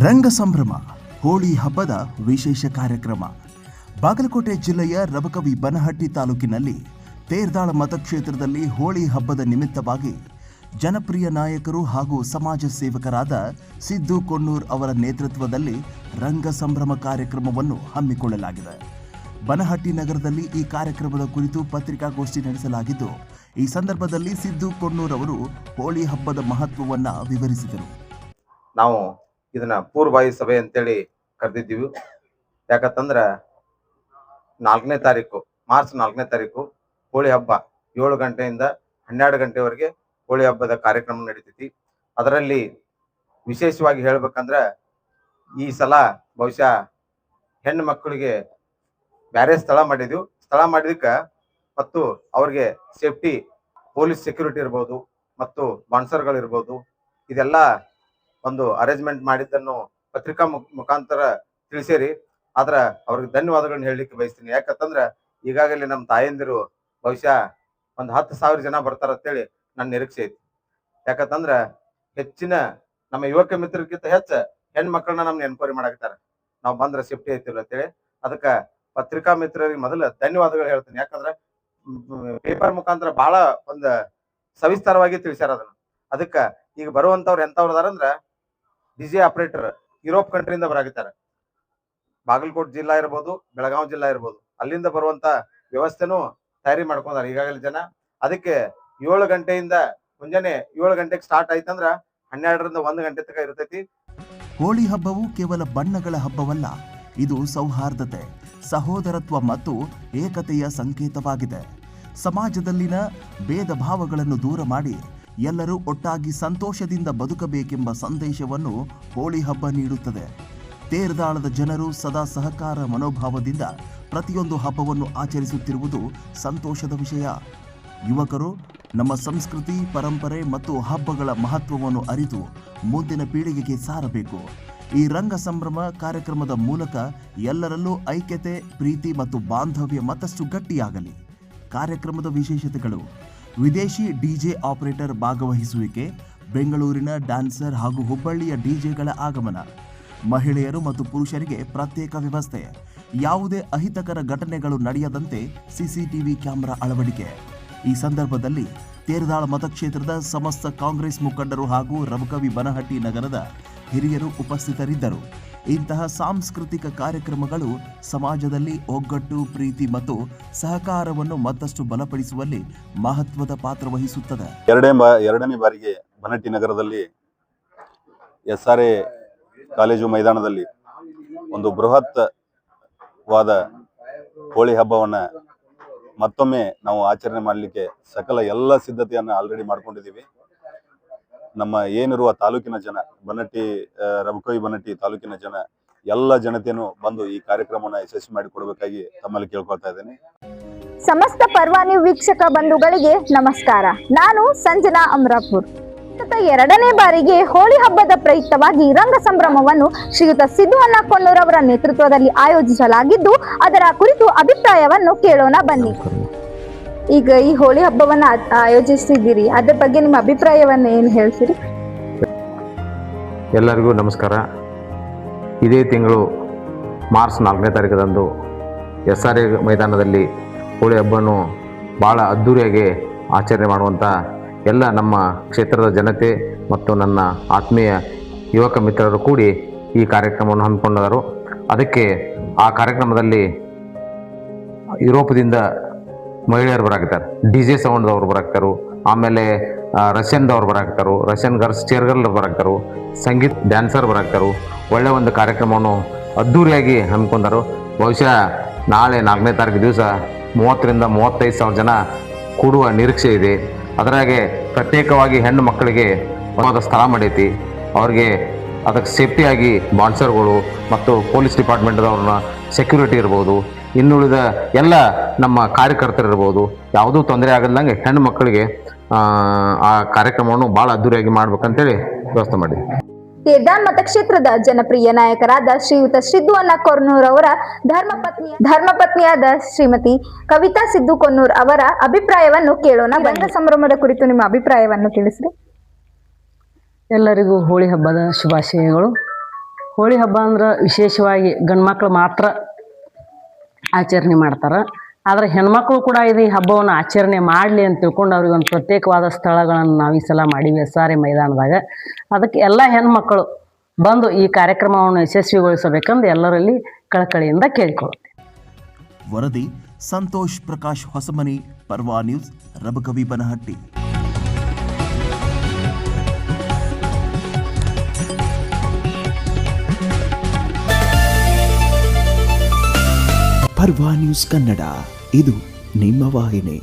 ರಂಗ ಸಂಭ್ರಮ ಹೋಳಿ ಹಬ್ಬದ ವಿಶೇಷ ಕಾರ್ಯಕ್ರಮ. ಬಾಗಲಕೋಟೆ ಜಿಲ್ಲೆಯ ರಬಕವಿ ಬನಹಟ್ಟಿ ತಾಲೂಕಿನಲ್ಲಿ ತೇರ್ದಾಳ ಮತಕ್ಷೇತ್ರದಲ್ಲಿ ಹೋಳಿ ಹಬ್ಬದ ನಿಮಿತ್ತವಾಗಿ ಜನಪ್ರಿಯ ನಾಯಕರು ಹಾಗೂ ಸಮಾಜ ಸೇವಕರಾದ ಸಿದ್ದು ಕೊಣ್ಣೂರ್ ಅವರ ನೇತೃತ್ವದಲ್ಲಿ ರಂಗ ಸಂಭ್ರಮ ಕಾರ್ಯಕ್ರಮವನ್ನು ಹಮ್ಮಿಕೊಳ್ಳಲಾಗಿದೆ. ಬನಹಟ್ಟಿ ನಗರದಲ್ಲಿ ಈ ಕಾರ್ಯಕ್ರಮದ ಕುರಿತು ಪತ್ರಿಕಾಗೋಷ್ಠಿ ನಡೆಸಲಾಗಿದ್ದು, ಈ ಸಂದರ್ಭದಲ್ಲಿ ಸಿದ್ದು ಕೊಣ್ಣೂರ್ ಅವರು ಹೋಳಿ ಹಬ್ಬದ ಮಹತ್ವವನ್ನು ವಿವರಿಸಿದರು. ನಾವು ಇದನ್ನ ಪೂರ್ವಭಾವಿ ಸಭೆ ಅಂತೇಳಿ ಕರೆದಿದ್ದೀವಿ. ಯಾಕಂತಂದ್ರೆ 4ನೇ ತಾರೀಕು ಮಾರ್ಚ್ 4ನೇ ತಾರೀಕು ಹೋಳಿ ಹಬ್ಬ 7 ಗಂಟೆಯಿಂದ 12 ಗಂಟೆವರೆಗೆ ಹೋಳಿ ಹಬ್ಬದ ಕಾರ್ಯಕ್ರಮ ನಡೀತೈತಿ. ಅದರಲ್ಲಿ ವಿಶೇಷವಾಗಿ ಹೇಳ್ಬೇಕಂದ್ರೆ ಈ ಸಲ ಬಹುಶಃ ಹೆಣ್ಣು ಮಕ್ಕಳಿಗೆ ಬ್ಯಾರೆ ಸ್ಥಳ ಮಾಡಿದಕ್ಕೆ ಮತ್ತು ಅವ್ರಿಗೆ ಸೇಫ್ಟಿ ಪೊಲೀಸ್ ಸೆಕ್ಯೂರಿಟಿ ಇರ್ಬೋದು ಮತ್ತು ಬಾನ್ಸರ್ಗಳು ಇರ್ಬೋದು, ಇದೆಲ್ಲ ಒಂದು ಅರೇಂಜ್ಮೆಂಟ್ ಮಾಡಿದ್ದನ್ನು ಪತ್ರಿಕಾ ಮುಖಾಂತರ ತಿಳಿಸಿರಿ. ಆದ್ರ ಅವ್ರಿಗೆ ಧನ್ಯವಾದಗಳನ್ನ ಹೇಳಲಿಕ್ಕೆ ಬಯಸ್ತೀನಿ. ಯಾಕಂತಂದ್ರ ಈಗಾಗಲೇ ನಮ್ಮ ತಾಯಂದಿರು ಬಹುಶಃ ಒಂದು 10,000 ಜನ ಬರ್ತಾರ ಅಂತೇಳಿ ನನ್ನ ನಿರೀಕ್ಷೆ ಐತಿ. ಯಾಕಂತಂದ್ರ ಹೆಚ್ಚಿನ ನಮ್ಮ ಯುವಕ ಮಿತ್ರರಿಗಿಂತ ಹೆಚ್ಚ ಹೆಣ್ಮಕ್ಳನ್ನ ನಮ್ನ ಎನ್ಕ್ವೈರಿ ಮಾಡಾಕತ್ತಾರ, ನಾವು ಬಂದ್ರೆ ಸೇಫ್ಟಿ ಐತಿಲ್ಲ ಅಂತೇಳಿ. ಅದಕ್ಕ ಪತ್ರಿಕಾ ಮಿತ್ರರಿಗೆ ಮೊದಲ ಧನ್ಯವಾದಗಳು ಹೇಳ್ತೀನಿ. ಯಾಕಂದ್ರೆ ಪೇಪರ್ ಮುಖಾಂತರ ಬಹಳ ಒಂದು ಸವಿಸ್ತಾರವಾಗಿ ತಿಳಿಸ್ಯಾರ ಅದನ್ನ. ಅದಕ್ಕ ಈಗ ಬರುವಂತವ್ರು ಎಂತವ್ರು ಅದಾರಂದ್ರ ಡಿಜೆ ಆಪರೇಟರ್ ಯುರೋಪ್ ಕಂಟ್ರಿಯಿಂದ ಬರಾಕತ್ತಾರೆ. ಬಾಗಲಕೋಟೆ ಜಿಲ್ಲಾ ಇರ್ಬೋದು, ಬೆಳಗಾವಿ ಜಿಲ್ಲಾ ಇರ್ಬೋದು, ಅಲ್ಲಿಂದ ಬರುವಂತ ವ್ಯವಸ್ಥೆನೂ ತಯಾರಿ ಮಾಡ್ಕೊಂಡಾರ ಈಗಾಗಲೇ ಜನ. ಅದಕ್ಕೆ 7 ಗಂಟೆಯಿಂದ ಮುಂಜಾನೆ 7 ಗಂಟೆಗೆ ಸ್ಟಾರ್ಟ್ ಆಯ್ತಂದ್ರ 12ರಿಂದ 1 ಗಂಟೆ ತನಕ ಇರ್ತೈತಿ. ಹೋಳಿ ಹಬ್ಬವು ಕೇವಲ ಬಣ್ಣಗಳ ಹಬ್ಬವಲ್ಲ, ಇದು ಸೌಹಾರ್ದತೆ, ಸಹೋದರತ್ವ ಮತ್ತು ಏಕತೆಯ ಸಂಕೇತವಾಗಿದೆ. ಸಮಾಜದಲ್ಲಿನ ಭೇದ ಭಾವಗಳನ್ನು ದೂರ ಮಾಡಿ ಎಲ್ಲರೂ ಒಟ್ಟಾಗಿ ಸಂತೋಷದಿಂದ ಬದುಕಬೇಕೆಂಬ ಸಂದೇಶವನ್ನು ಹೋಳಿ ಹಬ್ಬ ನೀಡುತ್ತದೆ. ತೇರ್ದಾಳದ ಜನರು ಸದಾ ಸಹಕಾರ ಮನೋಭಾವದಿಂದ ಪ್ರತಿಯೊಂದು ಹಬ್ಬವನ್ನು ಆಚರಿಸುತ್ತಿರುವುದು ಸಂತೋಷದ ವಿಷಯ. ಯುವಕರು ನಮ್ಮ ಸಂಸ್ಕೃತಿ, ಪರಂಪರೆ ಮತ್ತು ಹಬ್ಬಗಳ ಮಹತ್ವವನ್ನು ಅರಿತು ಮುಂದಿನ ಪೀಳಿಗೆಗೆ ಸಾರಬೇಕು. ಈ ರಂಗ ಸಂಭ್ರಮ ಕಾರ್ಯಕ್ರಮದ ಮೂಲಕ ಎಲ್ಲರಲ್ಲೂ ಐಕ್ಯತೆ, ಪ್ರೀತಿ ಮತ್ತು ಬಾಂಧವ್ಯ ಮತ್ತಷ್ಟು ಗಟ್ಟಿಯಾಗಲಿ. ಕಾರ್ಯಕ್ರಮದ ವಿಶೇಷತೆಗಳು: ವಿದೇಶಿ ಡಿಜೆ ಆಪರೇಟರ್ ಭಾಗವಹಿಸುವಿಕೆ, ಬೆಂಗಳೂರಿನ ಡ್ಯಾನ್ಸರ್ ಹಾಗೂ ಹುಬ್ಬಳ್ಳಿಯ ಡಿಜೆಗಳ ಆಗಮನ, ಮಹಿಳೆಯರು ಮತ್ತು ಪುರುಷರಿಗೆ ಪ್ರತ್ಯೇಕ ವ್ಯವಸ್ಥೆ, ಯಾವುದೇ ಅಹಿತಕರ ಘಟನೆಗಳು ನಡೆಯದಂತೆ ಸಿಸಿಟಿವಿ ಕ್ಯಾಮೆರಾ ಅಳವಡಿಕೆ. ಈ ಸಂದರ್ಭದಲ್ಲಿ ತೇರ್ದಾಳ ಮತಕ್ಷೇತ್ರದ ಸಮಸ್ತ ಕಾಂಗ್ರೆಸ್ ಮುಖಂಡರು ಹಾಗೂ ರಬಕವಿ ಬನಹಟ್ಟಿ ನಗರದ ಹಿರಿಯರು ಉಪಸ್ಥಿತರಿದ್ದರು. ಇಂತಹ ಸಾಂಸ್ಕೃತಿಕ ಕಾರ್ಯಕ್ರಮಗಳು ಸಮಾಜದಲ್ಲಿ ಒಗ್ಗಟ್ಟು, ಪ್ರೀತಿ ಮತ್ತು ಸಹಕಾರವನ್ನು ಮತ್ತಷ್ಟು ಬಲಪಡಿಸುವಲ್ಲಿ ಮಹತ್ವದ ಪಾತ್ರ ವಹಿಸುತ್ತದೆ. ಎರಡನೇ ಬಾರಿಗೆ ಬನಹಟ್ಟಿ ನಗರದಲ್ಲಿ SRA ಕಾಲೇಜು ಮೈದಾನದಲ್ಲಿ ಒಂದು ಬೃಹತ್ವಾದ ಹೋಳಿ ಹಬ್ಬವನ್ನು ಮತ್ತೊಮ್ಮೆ ನಾವು ಆಚರಣೆ ಮಾಡಲಿಕ್ಕೆ ಎಲ್ಲ ಸಿದ್ಧತೆಯನ್ನು ಆಲ್ರೆಡಿ ಮಾಡ್ಕೊಂಡಿದ್ದೀವಿ. ನಮ್ಮ ಏನಿರುವ ತಾಲೂಕಿನ ಜನ, ಬನಹಟ್ಟಿ ರಬಕವಿ ಬನಹಟ್ಟಿ ತಾಲೂಕಿನ ಜನ, ಎಲ್ಲ ಜನತೆಯನ್ನು ಬಂದು ಈ ಕಾರ್ಯಕ್ರಮವನ್ನು ಯಶಸ್ವಿ ಮಾಡಿಕೊಡ್ಬೇಕಾಗಿ ತಮ್ಮಲ್ಲಿ ಕೇಳ್ಕೊಳ್ತಾ ಇದ್ದೇನೆ. ಸಮಸ್ತ ಪರ್ವಾನಿ ವೀಕ್ಷಕ ಬಂಧುಗಳಿಗೆ ನಮಸ್ಕಾರ. ನಾನು ಸಂಜನಾ ಅಮರಾಪುರ್. 2ನೇ ಬಾರಿಗೆ ಹೋಳಿ ಹಬ್ಬದ ಪ್ರಯುಕ್ತವಾಗಿ ರಂಗ ಸಂಭ್ರಮವನ್ನು ಶ್ರೀಯುತ ಸಿದ್ದು ಕೊಣ್ಣೂರ್ ಅವರ ನೇತೃತ್ವದಲ್ಲಿ ಆಯೋಜಿಸಲಾಗಿದ್ದು, ಅದರ ಕುರಿತು ಅಭಿಪ್ರಾಯವನ್ನು ಕೇಳೋಣ ಬನ್ನಿ. ಈಗ ಈ ಹೋಳಿ ಹಬ್ಬವನ್ನ ಆಯೋಜಿಸಿದ್ದೀರಿ, ಅದರ ಬಗ್ಗೆ ನಿಮ್ಮ ಅಭಿಪ್ರಾಯವನ್ನ ಏನು ಹೇಳ್ತೀರಿ? ಎಲ್ಲರಿಗೂ ನಮಸ್ಕಾರ. ಇದೇ ತಿಂಗಳು ಮಾರ್ಚ್ 4ನೇ ತಾರೀಕದಂದು SRA ಮೈದಾನದಲ್ಲಿ ಹೋಳಿ ಹಬ್ಬವನ್ನು ಭಾಳ ಅದ್ಧೂರಿಯಾಗಿ ಆಚರಣೆ ಮಾಡುವಂಥ ಎಲ್ಲ ನಮ್ಮ ಕ್ಷೇತ್ರದ ಜನತೆ ಮತ್ತು ನನ್ನ ಆತ್ಮೀಯ ಯುವಕ ಮಿತ್ರರು ಕೂಡಿ ಈ ಕಾರ್ಯಕ್ರಮವನ್ನು ಹಮ್ಮಿಕೊಂಡರು. ಅದಕ್ಕೆ ಆ ಕಾರ್ಯಕ್ರಮದಲ್ಲಿ ಯುರೋಪದಿಂದ ಮಹಿಳೆಯರು ಬರಾಕತ್ತಾರೆ, DJ ಸೌಂಡ್ದವ್ರು ಬರಾಕ್ತಾರು, ಆಮೇಲೆ ರಷ್ಯನ್ದವ್ರು ಬರಾಕ್ತಾರು, ರಷ್ಯನ್ ಗರ್ಲ್ಸ್ ಚೇರ್ಗರ್ಲ್ ಬರಾಕ್ತಾರು, ಸಂಗೀತ ಡ್ಯಾನ್ಸರ್ ಬರಾಕ್ತಾರು. ಒಳ್ಳೆಯ ಒಂದು ಕಾರ್ಯಕ್ರಮವನ್ನು ಅದ್ಧೂರಿಯಾಗಿ ಹಮ್ಮಿಕೊಂಡರು. ಬಹುಶಃ ನಾಳೆ 4ನೇ ತಾರೀಕು ದಿವಸ 30ರಿಂದ 35,000 ಜನ ಕೂಡುವ ನಿರೀಕ್ಷೆ ಇದೆ. ಅದರಾಗೆ ಪ್ರತ್ಯೇಕವಾಗಿ ಹೆಣ್ಣು ಮಕ್ಕಳಿಗೆ ಒಂದು ಸ್ಥಳ ಮಾಡೈತಿ. ಅವ್ರಿಗೆ ಅದಕ್ಕೆ ಸೇಫ್ಟಿಯಾಗಿ ಬಾನ್ಸರ್ಗಳು ಮತ್ತು ಪೊಲೀಸ್ ಡಿಪಾರ್ಟ್ಮೆಂಟ್ದವ್ರನ್ನ ಸೆಕ್ಯೂರಿಟಿ ಇರ್ಬೋದು, ಇನ್ನುಳಿದ ಎಲ್ಲ ನಮ್ಮ ಕಾರ್ಯಕರ್ತರು ಇರ್ಬೋದು, ಯಾವುದೂ ತೊಂದರೆ ಆಗದಂಗೆ ಹೆಣ್ಣು ಮಕ್ಕಳಿಗೆ ಆ ಕಾರ್ಯಕ್ರಮವನ್ನು ಭಾಳ ಅದ್ದೂರಿಯಾಗಿ ಮಾಡ್ಬೇಕಂತೇಳಿ ವ್ಯವಸ್ಥೆ ಮಾಡಿದ್ವಿ. ತೇರ್ದಾಳ ಮತಕ್ಷೇತ್ರದ ಜನಪ್ರಿಯ ನಾಯಕರಾದ ಶ್ರೀಯುತ ಸಿದ್ದು ಕೊಣ್ಣೂರ್ ಅವರ ಧರ್ಮಪತ್ನಿಯಾದ ಶ್ರೀಮತಿ ಕವಿತಾ ಸಿದ್ದು ಕೊಣ್ಣೂರ್ ಅವರ ಅಭಿಪ್ರಾಯವನ್ನು ಕೇಳೋಣ. ರಂಗ ಸಂಭ್ರಮದ ಕುರಿತು ನಿಮ್ಮ ಅಭಿಪ್ರಾಯವನ್ನು ತಿಳಿಸ್ರಿ. ಎಲ್ಲರಿಗೂ ಹೋಳಿ ಹಬ್ಬದ ಶುಭಾಶಯಗಳು. ಹೋಳಿ ಹಬ್ಬ ಅಂದ್ರೆ ವಿಶೇಷವಾಗಿ ಗಂಡ್ಮಕ್ಳು ಮಾತ್ರ ಆಚರಣೆ ಮಾಡ್ತಾರೆ. ಆದರೆ ಹೆಣ್ಮಕ್ಳು ಕೂಡ ಈ ಹಬ್ಬವನ್ನು ಆಚರಣೆ ಮಾಡಲಿ ಅಂತ ತಿಳ್ಕೊಂಡು ಅವ್ರಿಗೆ ಒಂದು ಪ್ರತ್ಯೇಕವಾದ ಸ್ಥಳಗಳನ್ನು ನಾವು ಈ ಸಲ ಮಾಡೀವಿ SRA ಮೈದಾನದಾಗ. ಅದಕ್ಕೆ ಎಲ್ಲ ಹೆಣ್ಮಕ್ಳು ಬಂದು ಈ ಕಾರ್ಯಕ್ರಮವನ್ನು ಯಶಸ್ವಿಗೊಳಿಸಬೇಕೆಂದು ಎಲ್ಲರಲ್ಲಿ ಕಳಕಳಿಯಿಂದ ಕೇಳಿಕೊಳ್ಳುತ್ತೆ. ವರದಿ ಸಂತೋಷ್ ಪ್ರಕಾಶ್ ಹೊಸಮನಿ, ಪರ್ವಾ ನ್ಯೂಸ್, ರಬಕವಿ ಬನಹಟ್ಟಿ. ಪರ್ವಾ ನ್ಯೂಸ್ ಕನ್ನಡ, ಇದು ನಿಮ್ಮ ವಾಹಿನಿ.